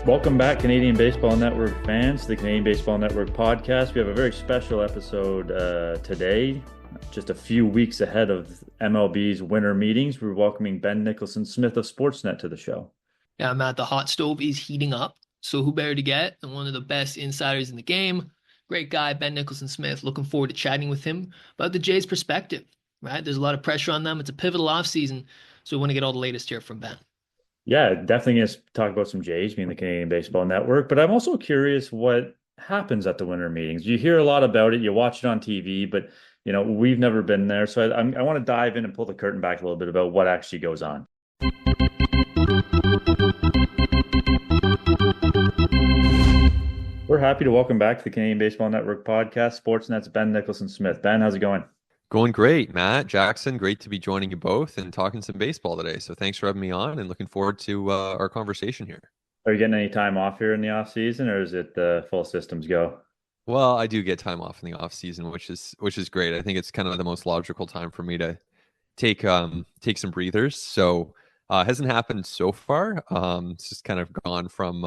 Welcome back, Canadian Baseball Network fans, to the Canadian Baseball Network podcast. We have a very special episode today, just a few weeks ahead of MLB's winter meetings. We're welcoming Ben Nicholson-Smith of Sportsnet to the show. Yeah, Matt, the hot stove is heating up, so who better to get than one of the best insiders in the game? Great guy, Ben Nicholson-Smith. Looking forward to chatting with him about the Jays' perspective, right? There's a lot of pressure on them. It's a pivotal offseason, so we want to get all the latest here from Ben. Yeah, definitely going to talk about some Jays being the Canadian Baseball Network, but I'm also curious what happens at the winter meetings. You hear a lot about it, you watch it on TV, but we've never been there. So I want to dive in and pull the curtain back a little bit about what actually goes on. We're happy to welcome back to the Canadian Baseball Network podcast, Sportsnet's Ben Nicholson-Smith. Ben, how's it going? Going great, Matt, Jackson. Great to be joining you both and talking some baseball today. So thanks for having me on and looking forward to our conversation here. Are you getting any time off here in the off season, or is it full systems go? Well, I do get time off in the off season, which is great. I think it's kind of the most logical time for me to take some breathers. So hasn't happened so far. It's just kind of gone from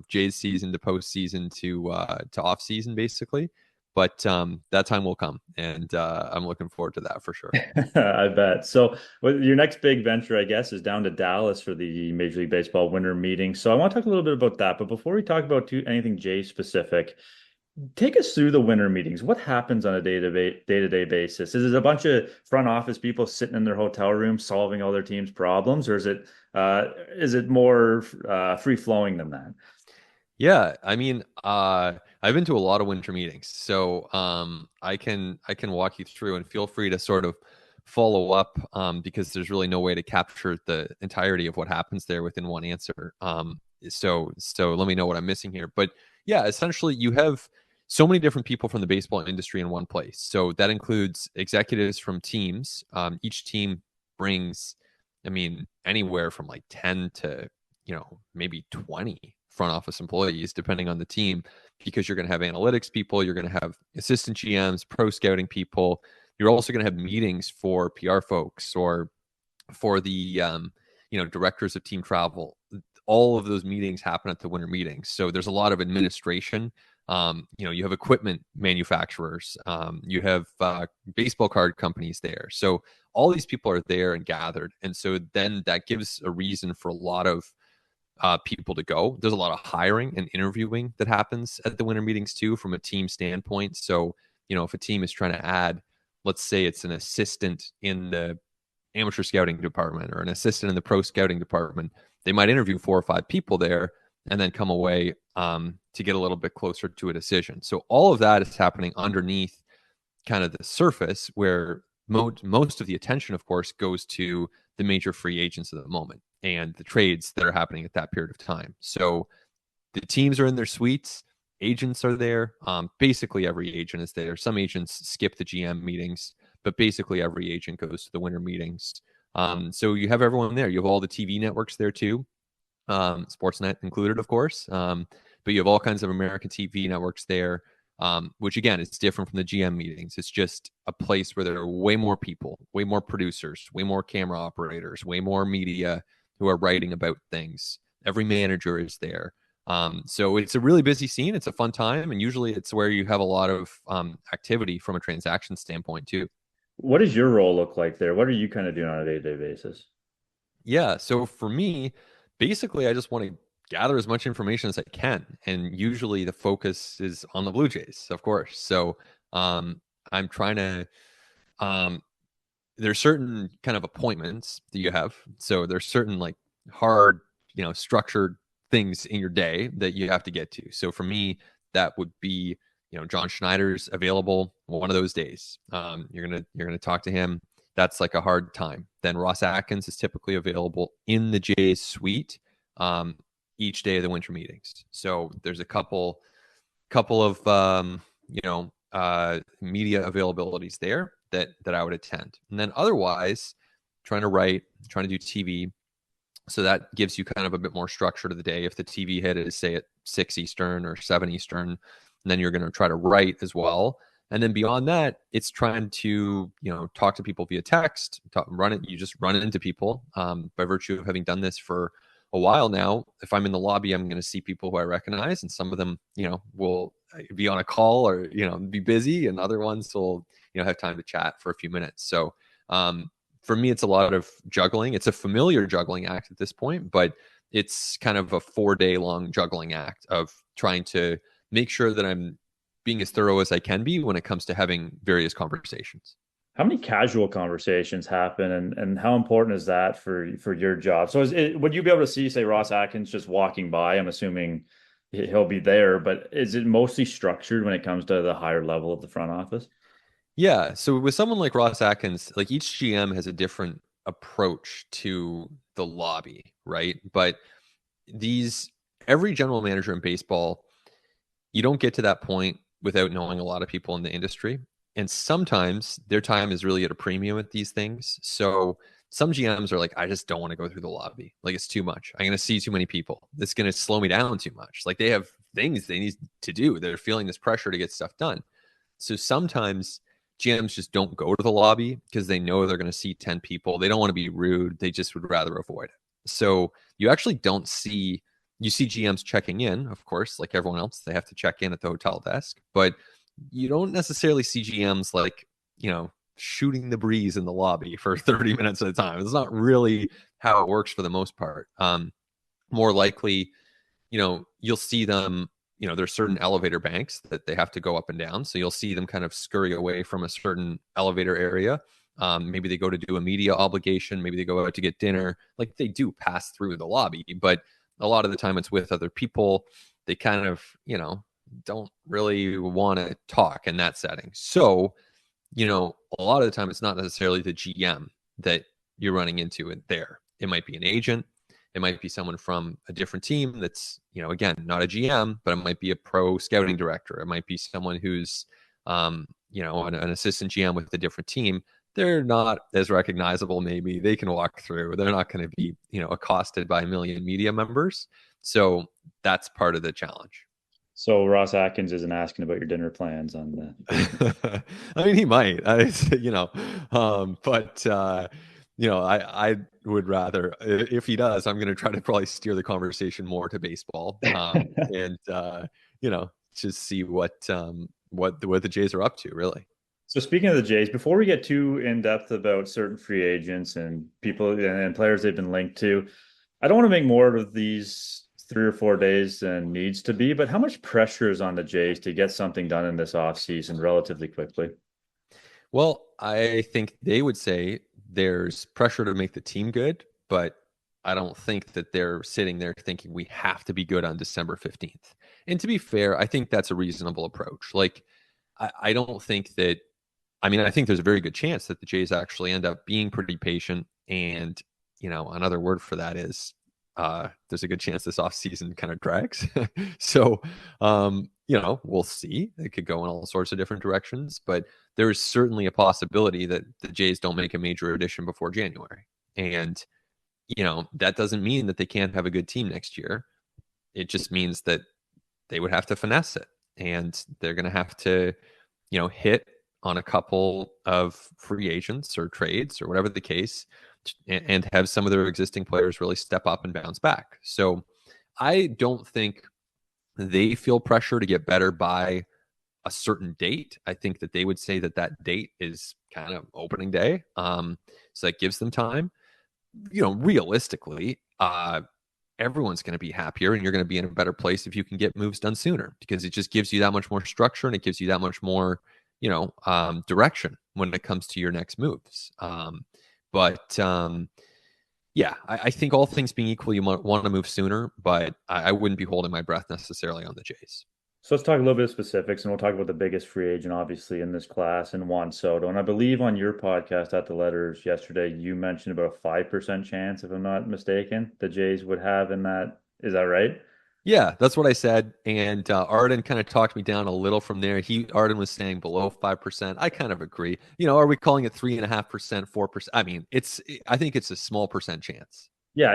Jays season to postseason to off season basically. But that time will come, and I'm looking forward to that for sure. I bet. So your next big venture, I guess, is down to Dallas for the Major League Baseball winter meeting. So I want to talk a little bit about that. But before we talk about anything Jay specific, take us through the winter meetings. What happens on a day-to-day basis? Is it a bunch of front office people sitting in their hotel room solving all their team's problems, or is it more free-flowing than that? Yeah, I mean, I've been to a lot of winter meetings, so I can walk you through, and feel free to sort of follow up because there's really no way to capture the entirety of what happens there within one answer. So let me know what I'm missing here. But yeah, essentially you have so many different people from the baseball industry in one place. So that includes executives from teams. Each team brings, anywhere from like 10 to maybe 20 front office employees, depending on the team, because you're going to have analytics people, you're going to have assistant GMs, pro scouting people. You're also going to have meetings for PR folks or for the, directors of team travel. All of those meetings happen at the winter meetings. So there's a lot of administration. You have equipment manufacturers, you have baseball card companies there. So all these people are there and gathered. And so then that gives a reason for a lot of people to go. There's a lot of hiring and interviewing that happens at the winter meetings too, from a team standpoint. So, if a team is trying to add, let's say it's an assistant in the amateur scouting department or an assistant in the pro scouting department, they might interview 4 or 5 people there and then come away to get a little bit closer to a decision. So all of that is happening underneath kind of the surface, where most of the attention, of course, goes to the major free agents of the moment and the trades that are happening at that period of time. So the teams are in their suites, agents are there. Basically every agent is there. Some agents skip the GM meetings, but basically every agent goes to the winter meetings. So you have everyone there. You have all the TV networks there too, Sportsnet included, of course. But you have all kinds of American TV networks there, which again, is different from the GM meetings. It's just a place where there are way more people, way more producers, way more camera operators, way more media who are writing about things. Every manager is there. So it's a really busy scene. It's a fun time. And usually it's where you have a lot of activity from a transaction standpoint too. What does your role look like there? What are you kind of doing on a day-to-day basis? Yeah. So for me, basically, I just want to gather as much information as I can. And usually the focus is on the Blue Jays, of course. So I'm trying to, there's certain kind of appointments that you have. So there's certain like hard, structured things in your day that you have to get to. So for me, that would be, John Schneider's available one of those days. You're gonna talk to him. That's like a hard time. Then Ross Atkins is typically available in the Jays suite each day of the winter meetings. So there's a couple of media availabilities there that I would attend. And then otherwise, trying to write, trying to do TV. So that gives you kind of a bit more structure to the day. If the TV hit is, say, at 6 Eastern or 7 Eastern, then you're going to try to write as well. And then beyond that, it's trying to, talk to people via text, you just run into people by virtue of having done this for a while now, if I'm in the lobby, I'm going to see people who I recognize, and some of them, will be on a call or, be busy, and other ones will, have time to chat for a few minutes. So for me, it's a lot of juggling. It's a familiar juggling act at this point, but it's kind of a 4-day long juggling act of trying to make sure that I'm being as thorough as I can be when it comes to having various conversations. How many casual conversations happen, and how important is that for your job? So would you be able to see, say, Ross Atkins just walking by? I'm assuming he'll be there, but is it mostly structured when it comes to the higher level of the front office? Yeah. So with someone like Ross Atkins, like each GM has a different approach to the lobby, right? But every general manager in baseball, you don't get to that point without knowing a lot of people in the industry. And sometimes their time is really at a premium at these things. So some GMs are like, I just don't want to go through the lobby. Like, it's too much. I'm going to see too many people. It's going to slow me down too much. Like, they have things they need to do. They're feeling this pressure to get stuff done. So sometimes GMs just don't go to the lobby because they know they're going to see 10 people. They don't want to be rude. They just would rather avoid it. So you actually don't see, you see GMs checking in, of course, like everyone else. They have to check in at the hotel desk, but you don't necessarily see GMs like, shooting the breeze in the lobby for 30 minutes at a time. It's not really how it works for the most part. More likely, you'll see them, there's certain elevator banks that they have to go up and down. So you'll see them kind of scurry away from a certain elevator area. Maybe they go to do a media obligation. Maybe they go out to get dinner. Like, they do pass through the lobby, but a lot of the time it's with other people. They kind of, don't really want to talk in that setting. So, a lot of the time it's not necessarily the GM that you're running into it there. It might be an agent. It might be someone from a different team that's, again, not a GM, but it might be a pro scouting director. It might be someone who's, an assistant GM with a different team. They're not as recognizable. Maybe they can walk through. They're not going to be, accosted by a million media members. So that's part of the challenge. So Ross Atkins isn't asking about your dinner plans on the. I mean, he might, but I would rather, if he does, I'm going to try to probably steer the conversation more to baseball, and just see what the Jays are up to, really. So speaking of the Jays, before we get too in depth about certain free agents and people and players they've been linked to, I don't want to make more of these 3 or 4 days than needs to be, but how much pressure is on the Jays to get something done in this offseason relatively quickly? Well, I think they would say there's pressure to make the team good, but I don't think that they're sitting there thinking we have to be good on December 15th. And to be fair, I think that's a reasonable approach. Like, I don't think that, I think there's a very good chance that the Jays actually end up being pretty patient. And, another word for that is there's a good chance this offseason kind of drags. So, we'll see. It could go in all sorts of different directions, but there is certainly a possibility that the Jays don't make a major addition before January. And, that doesn't mean that they can't have a good team next year. It just means that they would have to finesse it, and they're going to have to, hit on a couple of free agents or trades or whatever the case, and have some of their existing players really step up and bounce back. So I don't think they feel pressure to get better by a certain date. I think that they would say that date is kind of opening day. So that gives them time. Realistically, everyone's going to be happier, and you're going to be in a better place if you can get moves done sooner, because it just gives you that much more structure, and it gives you that much more, direction when it comes to your next moves. Yeah, I think all things being equal, you might want to move sooner, but I wouldn't be holding my breath necessarily on the Jays. So let's talk a little bit of specifics, and we'll talk about the biggest free agent, obviously, in this class, and Juan Soto. And I believe on your podcast at the Letters yesterday, you mentioned about a 5% chance, if I'm not mistaken, the Jays would have in that. Is that right? Yeah, that's what I said. And Arden kind of talked me down a little from there. Arden was saying below 5%. I kind of agree. Are we calling it 3.5%, 4%? I think it's a small percent chance. Yeah,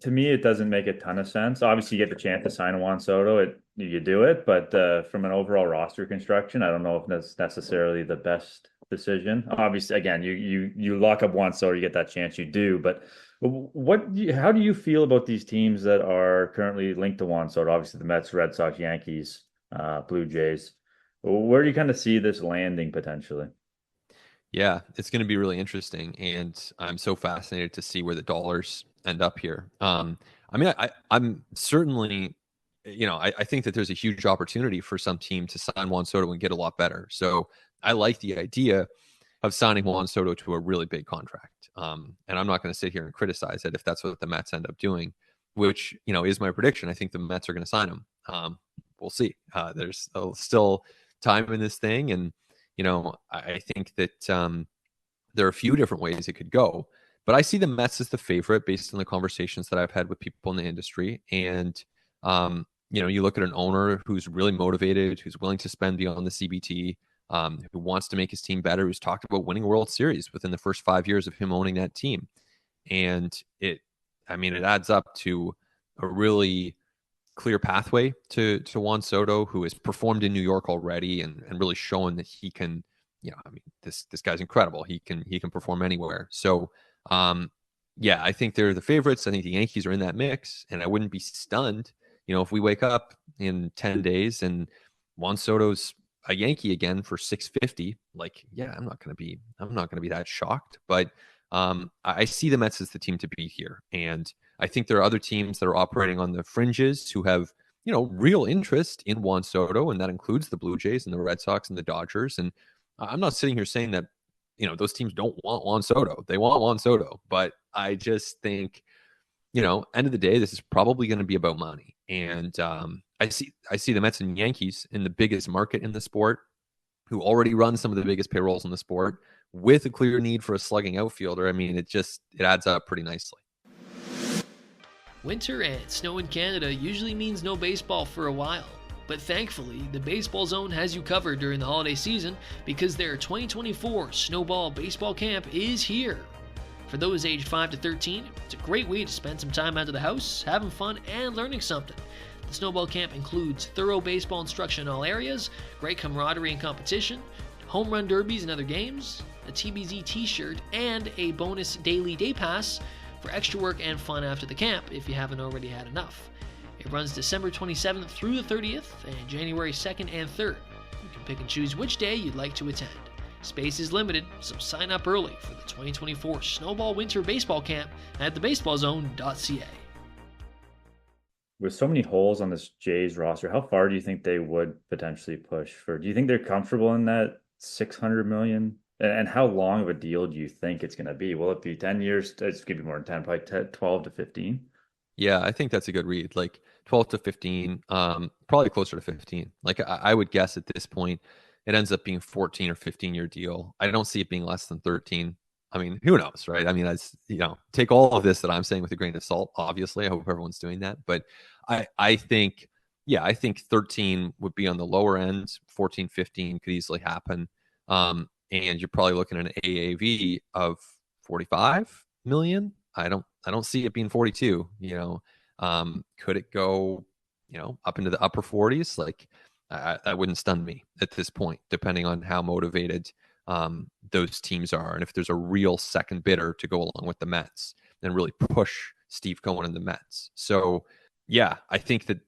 to me, it doesn't make a ton of sense. Obviously, you get the chance to sign Juan Soto, you do it. But from an overall roster construction, I don't know if that's necessarily the best decision. Obviously, again, you lock up Juan Soto, you get that chance, you do. But how do you feel about these teams that are currently linked to Juan Soto? Obviously, the Mets, Red Sox, Yankees, Blue Jays. Where do you kind of see this landing potentially? Yeah, it's going to be really interesting, and I'm so fascinated to see where the dollars end up here. I mean, I'm certainly, I think that there's a huge opportunity for some team to sign Juan Soto and get a lot better. So I like the idea of signing Juan Soto to a really big contract. And I'm not going to sit here and criticize it if that's what the Mets end up doing, which, is my prediction. I think the Mets are going to sign him. We'll see. There's still time in this thing, and I think that there are a few different ways it could go, but I see the Mets as the favorite based on the conversations that I've had with people in the industry. And, you look at an owner who's really motivated, who's willing to spend beyond the CBT, who wants to make his team better, who's talked about winning a World Series within the first 5 years of him owning that team. And it adds up to a really clear pathway to Juan Soto, who has performed in New York already and really shown that he can, this guy's incredible. He can perform anywhere. So, I think they're the favorites. I think the Yankees are in that mix, and I wouldn't be stunned, if we wake up in 10 days and Juan Soto's a Yankee again for 650. Like, I'm not going to be that shocked, but I see the Mets as the team to beat here. And I think there are other teams that are operating on the fringes who have, real interest in Juan Soto, and that includes the Blue Jays and the Red Sox and the Dodgers. And I'm not sitting here saying that, those teams don't want Juan Soto. They want Juan Soto, but I just think, end of the day, this is probably going to be about money. And I see the Mets and Yankees in the biggest market in the sport, who already run some of the biggest payrolls in the sport, with a clear need for a slugging outfielder. I mean, it adds up pretty nicely. Winter and snow in Canada usually means no baseball for a while, but thankfully, the Baseball Zone has you covered during the holiday season because their 2024 Snowball Baseball Camp is here. For those aged 5 to 13, it's a great way to spend some time out of the house, having fun, and learning something. The Snowball Camp includes thorough baseball instruction in all areas, great camaraderie and competition, home run derbies and other games, a TBZ t-shirt, and a bonus daily day pass for extra work and fun after the camp if you haven't already had enough. It runs December 27th through the 30th and January 2nd and 3rd. You can pick and choose which day you'd like to attend. Space is limited, so sign up early for the 2024 Snowball Winter Baseball Camp at thebaseballzone.ca. With so many holes on this Jays roster, how far do you think they would potentially push for? Do you think they're comfortable in that 600 million? And how long of a deal do you think it's going to be? Will it be 10 years? It's going to be more than 10, probably 10, 12 to 15. Yeah, I think that's a good read. Like 12 to 15, probably closer to 15. Like I would guess at this point, it ends up being 14 or 15-year deal. I don't see it being less than 13. I mean, who knows, right? I mean, take all of this that I'm saying with a grain of salt. Obviously, I hope everyone's doing that. But I think 13 would be on the lower end. 14, 15 could easily happen. And you're probably looking at an AAV of 45 million. I don't see it being 42. Could it go, up into the upper 40s? Like that wouldn't stun me at this point, depending on how motivated those teams are, and if there's a real second bidder to go along with the Mets and really push Steve Cohen and the Mets. So I think that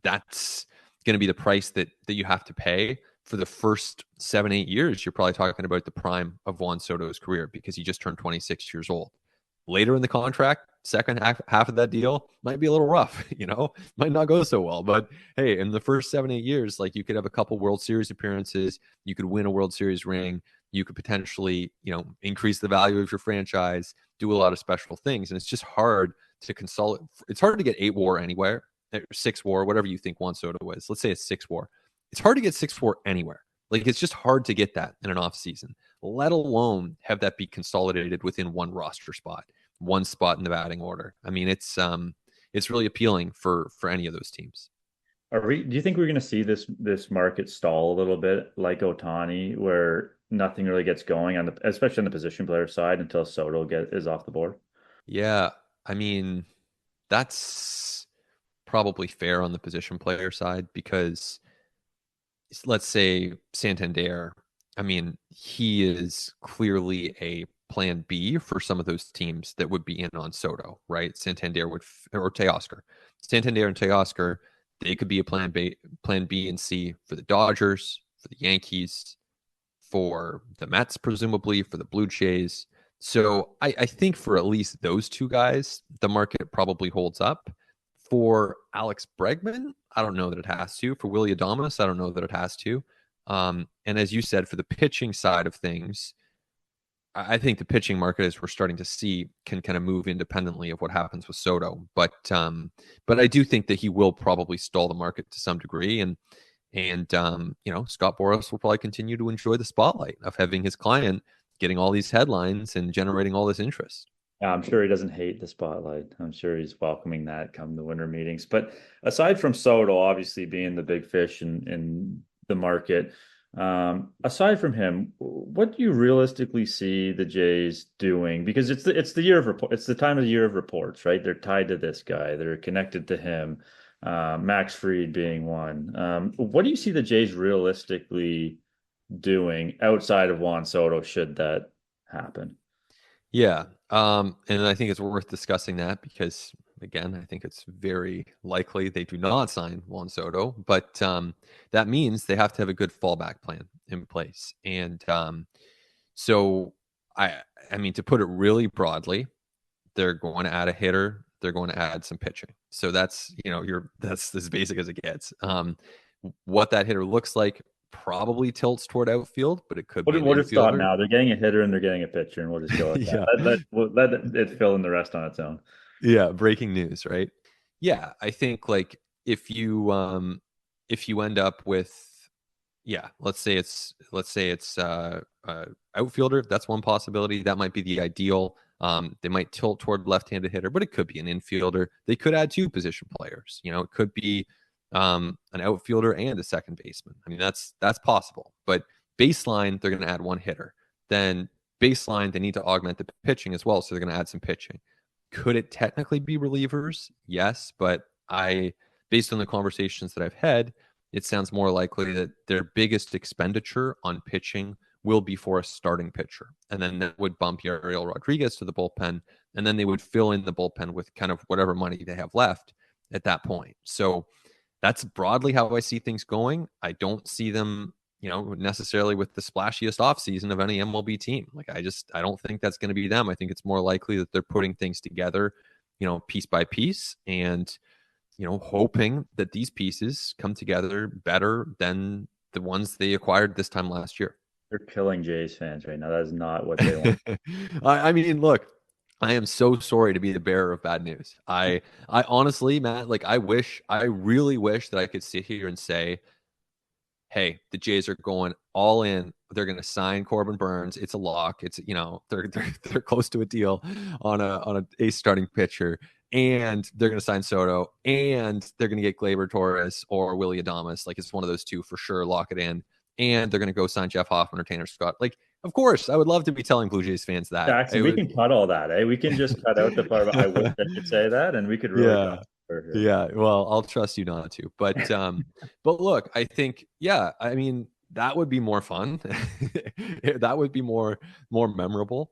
that's going to be the price that you have to pay for the first 7-8 years. You're probably talking about the prime of Juan Soto's career because he just turned 26 years old. Later in the contract, second half of that deal might be a little rough, might not go so well. But hey, in the first 7-8 years, like you could have a couple World Series appearances, you could win a World Series ring, you could potentially, increase the value of your franchise, do a lot of special things. And it's just hard to consolidate. It's hard to get 8 WAR anywhere, 6 WAR, whatever you think Juan Soto is. Let's say it's 6 WAR. It's hard to get 6 WAR anywhere. Like it's just hard to get that in an off season, let alone have that be consolidated within one roster spot, one spot in the batting order. I mean, it's really appealing for any of those teams. Do you think we're going to see this market stall a little bit like Ohtani, where nothing really gets going especially on the position player side until Soto is off the board? Yeah, I mean, that's probably fair on the position player side because let's say Santander I mean, he is clearly a plan B for some of those teams that would be in on Soto, right? Santander or Teoscar. Santander and Teoscar, they could be a plan B and C for the Dodgers, for the Yankees, for the Mets, presumably, for the Blue Jays. So I think for at least those two guys, the market probably holds up. For Alex Bregman, I don't know that it has to. For Willy Adames, I don't know that it has to. And as you said, for the pitching side of things, I think the pitching market, as we're starting to see, can kind of move independently of what happens with Soto. But I do think that he will probably stall the market to some degree, and Scott Boras will probably continue to enjoy the spotlight of having his client getting all these headlines and generating all this interest. I'm sure he doesn't hate the spotlight. I'm sure he's welcoming that come the winter meetings. But aside from Soto, obviously being the big fish in the market, aside from him, what do you realistically see the Jays doing? Because it's the year of report. It's the time of the year of reports, right? They're tied to this guy. They're connected to him. Max Fried being one. What do you see the Jays realistically doing outside of Juan Soto should that happen? Yeah. And I think it's worth discussing that because, again, I think it's very likely they do not sign Juan Soto, but that means they have to have a good fallback plan in place. And so, I mean, to put it really broadly, they're going to add a hitter. They're going to add some pitching. So that's, that's as basic as it gets. What that hitter looks like probably tilts toward outfield, but it could be an What is thought infielder. now? They're getting a hitter and they're getting a pitcher, and we'll just go with Yeah. that. Let it fill in the rest on its own. Yeah, breaking news, right? Yeah, I think like if you end up with, yeah, let's say it's outfielder. That's one possibility. That might be the ideal. They might tilt toward left-handed hitter, but it could be an infielder. They could add two position players. It could be an outfielder and a second baseman. I mean, that's possible. But baseline, they're going to add one hitter. Then baseline, they need to augment the pitching as well, so they're going to add some pitching. Could it technically be relievers? Yes, but based on the conversations that I've had, it sounds more likely that their biggest expenditure on pitching will be for a starting pitcher. And then that would bump Ariel Rodriguez to the bullpen. And then they would fill in the bullpen with kind of whatever money they have left at that point. So that's broadly how I see things going. I don't see them, necessarily with the splashiest offseason of any MLB team. Like, I don't think that's going to be them. I think it's more likely that they're putting things together, piece by piece and, hoping that these pieces come together better than the ones they acquired this time last year. They're killing Jays fans right now. That is not what they want. I mean, look, I am so sorry to be the bearer of bad news. I honestly, Matt, like I really wish that I could sit here and say, hey, the Jays are going all in. They're going to sign Corbin Burns. It's a lock. It's, they're close to a deal on a ace starting pitcher, and they're going to sign Soto, and they're going to get Gleyber Torres or Willy Adames. Like, it's one of those two for sure. Lock it in. And they're going to go sign Jeff Hoffman or Tanner Scott. Like, of course, I would love to be telling Blue Jays fans that. Jackson, we can cut all that, eh? We can just cut out the part of I wish I could say that, and we could really Yeah, well, I'll trust you not to. But but look, I think, yeah, I mean, that would be more fun. That would be more memorable.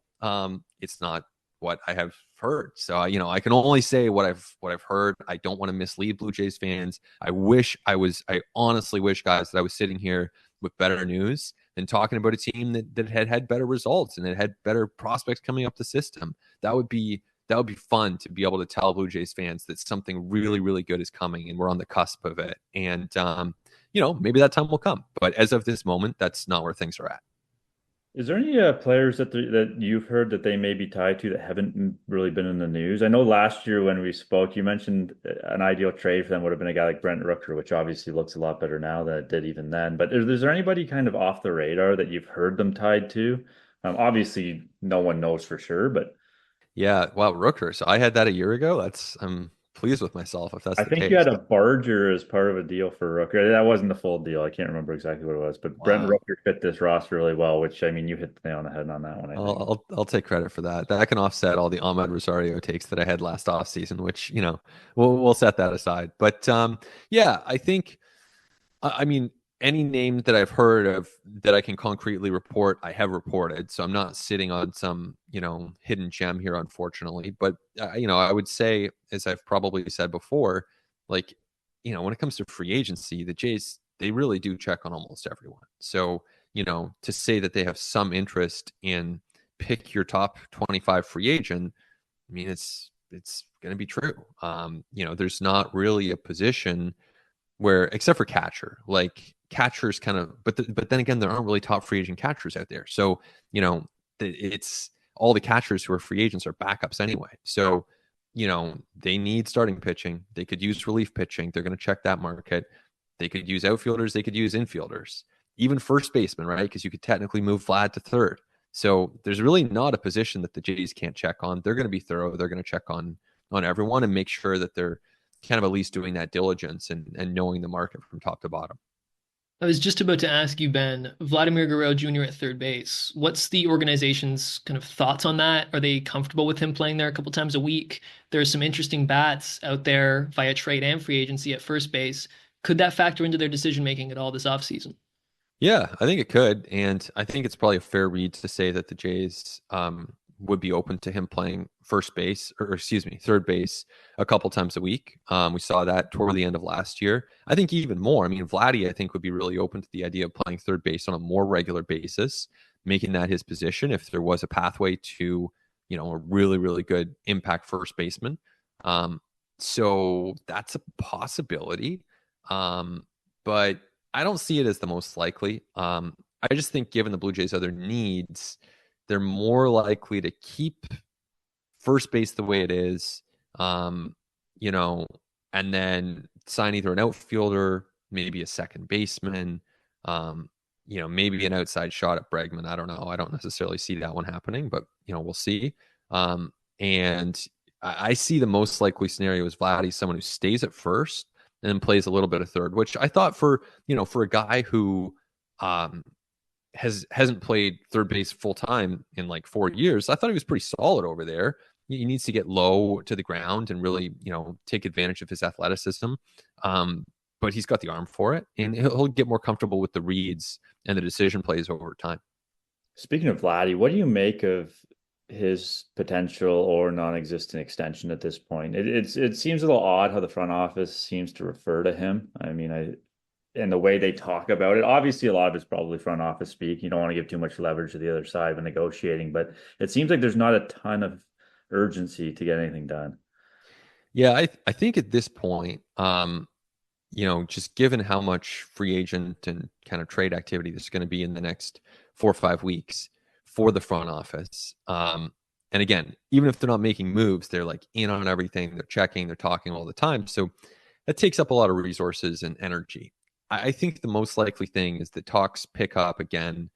It's not what I have heard. So, I can only say what I've heard. I don't want to mislead Blue Jays fans. I honestly wish, guys, that I was sitting here with better news and talking about a team that had better results and that had better prospects coming up the system. That would be fun to be able to tell Blue Jays fans that something really, really good is coming and we're on the cusp of it. And, maybe that time will come. But as of this moment, that's not where things are at. Is there any players that you've heard that they may be tied to that haven't really been in the news? I know last year when we spoke, you mentioned an ideal trade for them would have been a guy like Brent Rooker, which obviously looks a lot better now than it did even then. But is there anybody kind of off the radar that you've heard them tied to? Obviously, no one knows for sure, but yeah, wow, Rooker. So I had that a year ago. I'm pleased with myself if that's the case. I think you had a Barger as part of a deal for Rooker. That wasn't the full deal. I can't remember exactly what it was, but wow. Brent Rooker fit this roster really well, which, I mean, you hit the nail on the head on that one. I'll take credit for that. That can offset all the Ahmed Rosario takes that I had last offseason, which, we'll set that aside. But yeah, I think, I mean, any name that I've heard of that I can concretely report, I have reported. So I'm not sitting on some, hidden gem here, unfortunately. But, I would say, as I've probably said before, like, when it comes to free agency, the Jays, they really do check on almost everyone. So, to say that they have some interest in pick your top 25 free agent, I mean, it's going to be true. There's not really a position where, except for catcher, like catchers kind of, but then again, there aren't really top free agent catchers out there. So, it's all the catchers who are free agents are backups anyway. So, they need starting pitching. They could use relief pitching. They're going to check that market. They could use outfielders. They could use infielders, even first baseman, right? Because you could technically move Vlad to third. So there's really not a position that the Jays can't check on. They're going to be thorough. They're going to check on everyone and make sure that they're kind of at least doing that diligence and knowing the market from top to bottom. I was just about to ask you, Ben, Vladimir Guerrero Jr. at third base. What's the organization's kind of thoughts on that? Are they comfortable with him playing there a couple times a week? There's some interesting bats out there via trade and free agency at first base. Could that factor into their decision making at all this offseason? Yeah, I think it could. And I think it's probably a fair read to say that the Jays would be open to him playing third base a couple times a week. We saw that toward the end of last year. I think even more. I mean, Vladdy, I think, would be really open to the idea of playing third base on a more regular basis, making that his position if there was a pathway to, a really, really good impact first baseman. So that's a possibility. But I don't see it as the most likely. I just think given the Blue Jays' other needs, they're more likely to keep first base the way it is, and then sign either an outfielder, maybe a second baseman, maybe an outside shot at Bregman. I don't know. I don't necessarily see that one happening, but, we'll see. And I see the most likely scenario is Vladdy, someone who stays at first and then plays a little bit of third, which I thought for a guy who hasn't played third base full time in like 4 years, I thought he was pretty solid over there. He needs to get low to the ground and really, take advantage of his athleticism. But he's got the arm for it, and he'll get more comfortable with the reads and the decision plays over time. Speaking of Vladdy, what do you make of his potential or non-existent extension at this point? It seems a little odd how the front office seems to refer to him. I mean, and the way they talk about it, obviously a lot of it's probably front office speak. You don't want to give too much leverage to the other side when negotiating, but it seems like there's not a ton of urgency to get anything done. Yeah, I think at this point, just given how much free agent and kind of trade activity there's going to be in the next 4 or 5 weeks for the front office. And again, even if they're not making moves, they're like in on everything. They're checking, they're talking all the time. So that takes up a lot of resources and energy. I think the most likely thing is that talks pick up again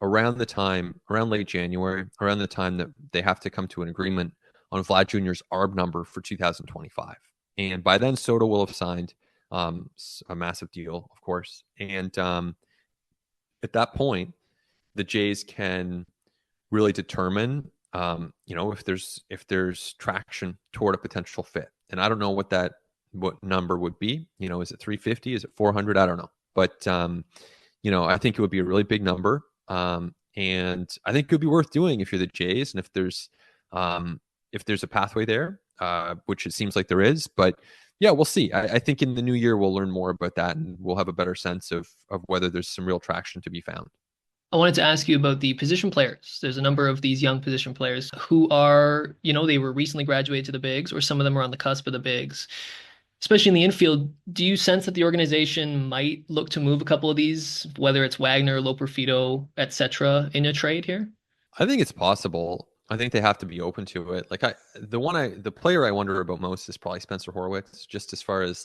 around late January, around the time that they have to come to an agreement on Vlad Jr.'s ARB number for 2025. And by then, Soto will have signed a massive deal, of course. And at that point, the Jays can really determine, if there's traction toward a potential fit. And I don't know what number would be. Is it 350? Is it 400? I don't know. But, I think it would be a really big number. And I think it could be worth doing if you're the Jays. And if there's a pathway there, which it seems like there is. But yeah, we'll see. I think in the new year, we'll learn more about that and we'll have a better sense of whether there's some real traction to be found. I wanted to ask you about the position players. There's a number of these young position players who are, they were recently graduated to the bigs, or some of them are on the cusp of the bigs. Especially in the infield, do you sense that the organization might look to move a couple of these, whether it's Wagner, Loperfido, etc., in a trade here? I think it's possible. I think they have to be open to it. Like the player I wonder about most is probably Spencer Horwitz, just as far as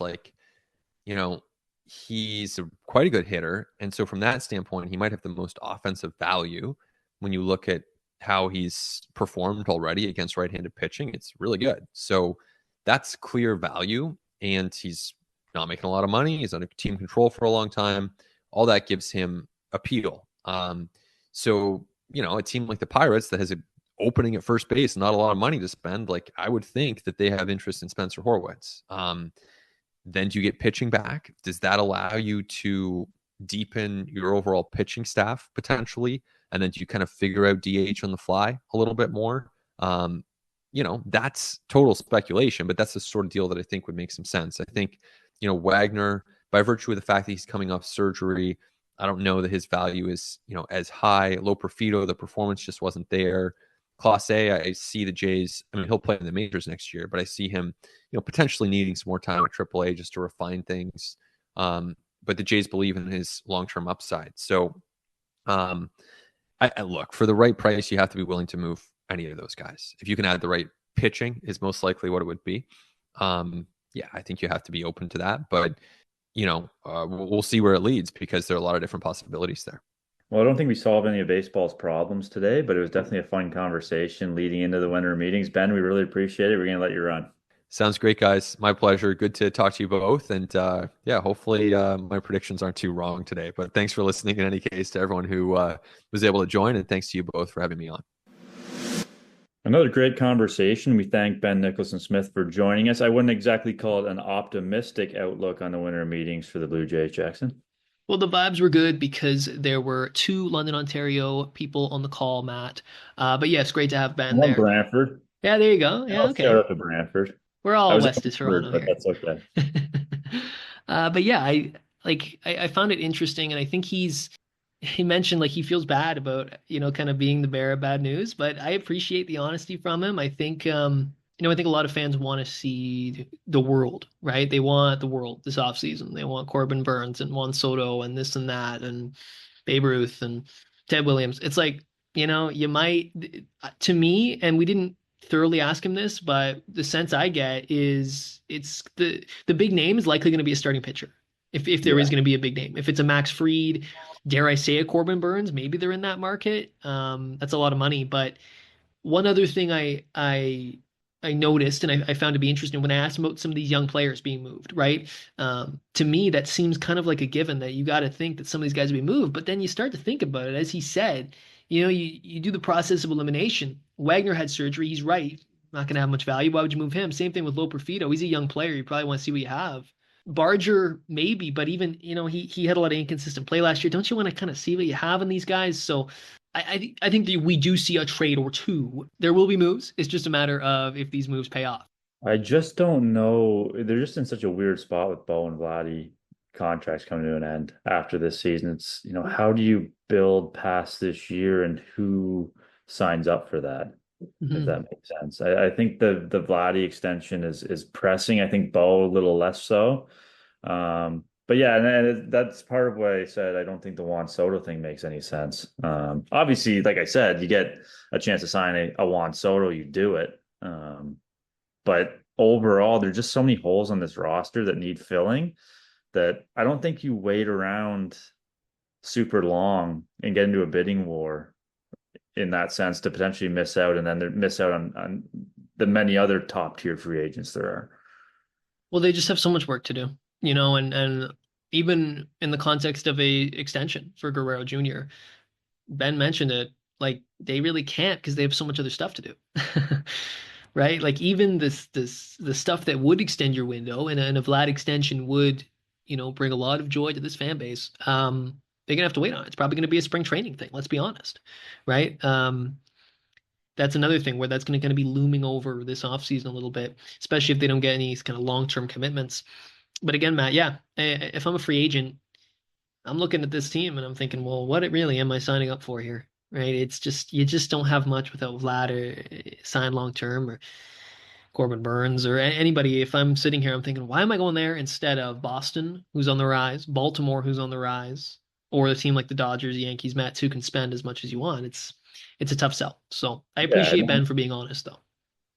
he's quite a good hitter. And so from that standpoint, he might have the most offensive value when you look at how he's performed already against right-handed pitching. It's really good. So that's clear value. And he's not making a lot of money. He's under team control for a long time. All that gives him appeal. So, a team like the Pirates that has an opening at first base, not a lot of money to spend, like I would think that they have interest in Spencer Horwitz. Then do you get pitching back? Does that allow you to, deepen your overall pitching staff potentially, and then you kind of figure out DH on the fly a little bit more. That's total speculation, but that's the sort of deal that I think would make some sense. I think, Wagner, by virtue of the fact that he's coming off surgery, I don't know that his value is, as high. Low Profito, the performance just wasn't there. Class A, I see the Jays. I mean, he'll play in the majors next year, but I see him, potentially needing some more time at AAA just to refine things. But the Jays believe in his long-term upside. So, I look, for the right price, you have to be willing to move any of those guys. If you can add the right pitching, is most likely what it would be. I think you have to be open to that. But we'll see where it leads, because there are a lot of different possibilities there. Well, I don't think we solved any of baseball's problems today, but it was definitely a fun conversation leading into the winter meetings. Ben, we really appreciate it. We're going to let you run. Sounds great, guys. My pleasure. Good to talk to you both. And hopefully my predictions aren't too wrong today. But thanks for listening in any case, to everyone who was able to join. And thanks to you both for having me on. Another great conversation. We thank Ben Nicholson-Smith for joining us. I wouldn't exactly call it an optimistic outlook on the winter meetings for the Blue Jays, Jackson. Well, the vibes were good because there were 2 London, Ontario people on the call, Matt. But yeah, it's great to have Ben there. Brantford. Yeah, there you go. Yeah, okay. Shout out to Brantford. We're all west of Toronto here. That's okay. But yeah, I found it interesting, and I think he mentioned like he feels bad about, kind of being the bearer of bad news, but I appreciate the honesty from him. I think I think a lot of fans want to see the world, right? They want the world this offseason. They want Corbin Burns and Juan Soto and this and that and Babe Ruth and Ted Williams. It's like, you might, to me, and we didn't thoroughly ask him this, but the sense I get is it's the big name is likely going to be a starting pitcher. If there is going to be a big name. If it's a Max Fried, dare I say a Corbin Burns, maybe they're in that market. That's a lot of money. But one other thing I noticed, and I found to be interesting when I asked him about some of these young players being moved, right? To me, that seems kind of like a given that you got to think that some of these guys will be moved. But then you start to think about it, as he said, you do the process of elimination. Wagner had surgery. He's right. Not going to have much value. Why would you move him? Same thing with Low Profito. He's a young player. You probably want to see what you have. Barger, maybe, but even, he had a lot of inconsistent play last year. Don't you want to kind of see what you have in these guys? So I think that we do see a trade or two. There will be moves. It's just a matter of if these moves pay off. I just don't know. They're just in such a weird spot with Bo and Vladdy contracts coming to an end after this season. It's, how do you build past this year and who signs up for that? If that makes sense. I think the Vladdy extension is pressing. I think Bo a little less so. But yeah, and that's part of what I said. I don't think the Juan Soto thing makes any sense. Obviously, like I said, you get a chance to sign a Juan Soto, you do it. But overall, there's just so many holes on this roster that need filling that I don't think you wait around super long and get into a bidding war in that sense to potentially miss out, and then miss out on the many other top tier free agents there are. Well, they just have so much work to do, and even in the context of a extension for Guerrero Jr., Ben mentioned it, like they really can't because they have so much other stuff to do. Right? Like even the stuff that would extend your window and a Vlad extension would, bring a lot of joy to this fan base. They're going to have to wait on it. It's probably going to be a spring training thing. Let's be honest. Right. That's another thing where that's going to be looming over this offseason a little bit, especially if they don't get any kind of long-term commitments. But again, Matt, yeah, if I'm a free agent, I'm looking at this team and I'm thinking, well, what really am I signing up for here? Right. It's just, you just don't have much without Vlad or sign long-term or Corbin Burns or anybody. If I'm sitting here, I'm thinking, why am I going there instead of Boston, who's on the rise, Baltimore, who's on the rise, or a team like the Dodgers, Yankees, Mets, who can spend as much as you want? It's a tough sell. So I appreciate Ben for being honest, though.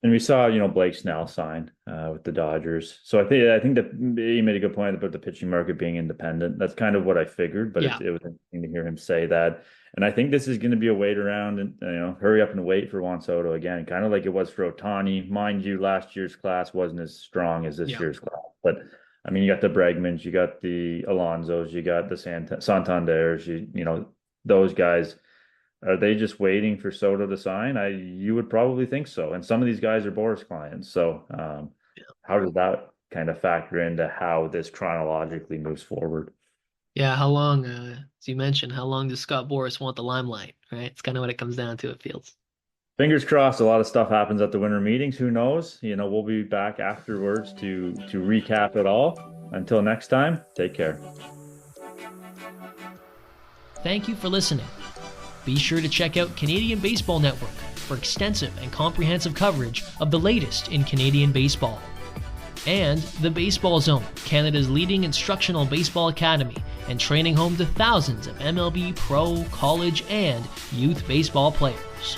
And we saw, Blake Snell sign with the Dodgers. So I think that he made a good point about the pitching market being independent. That's kind of what I figured, but it was interesting to hear him say that. And I think this is going to be a wait around and, hurry up and wait for Juan Soto again, kind of like it was for Ohtani. Mind you, last year's class wasn't as strong as this year's class. But, I mean, you got the Bregmans, you got the Alonsos, you got the Santanders, those guys. Are they just waiting for Soto to sign? You would probably think so. And some of these guys are Boras clients. So how does that kind of factor into how this chronologically moves forward? Yeah, how long, as you mentioned, how long does Scott Boras want the limelight, right? It's kind of what it comes down to, it feels. Fingers crossed, a lot of stuff happens at the winter meetings. Who knows? We'll be back afterwards to recap it all. Until next time, take care. Thank you for listening. Be sure to check out Canadian Baseball Network for extensive and comprehensive coverage of the latest in Canadian baseball. And the Baseball Zone, Canada's leading instructional baseball academy and training home to thousands of MLB pro, college, and youth baseball players.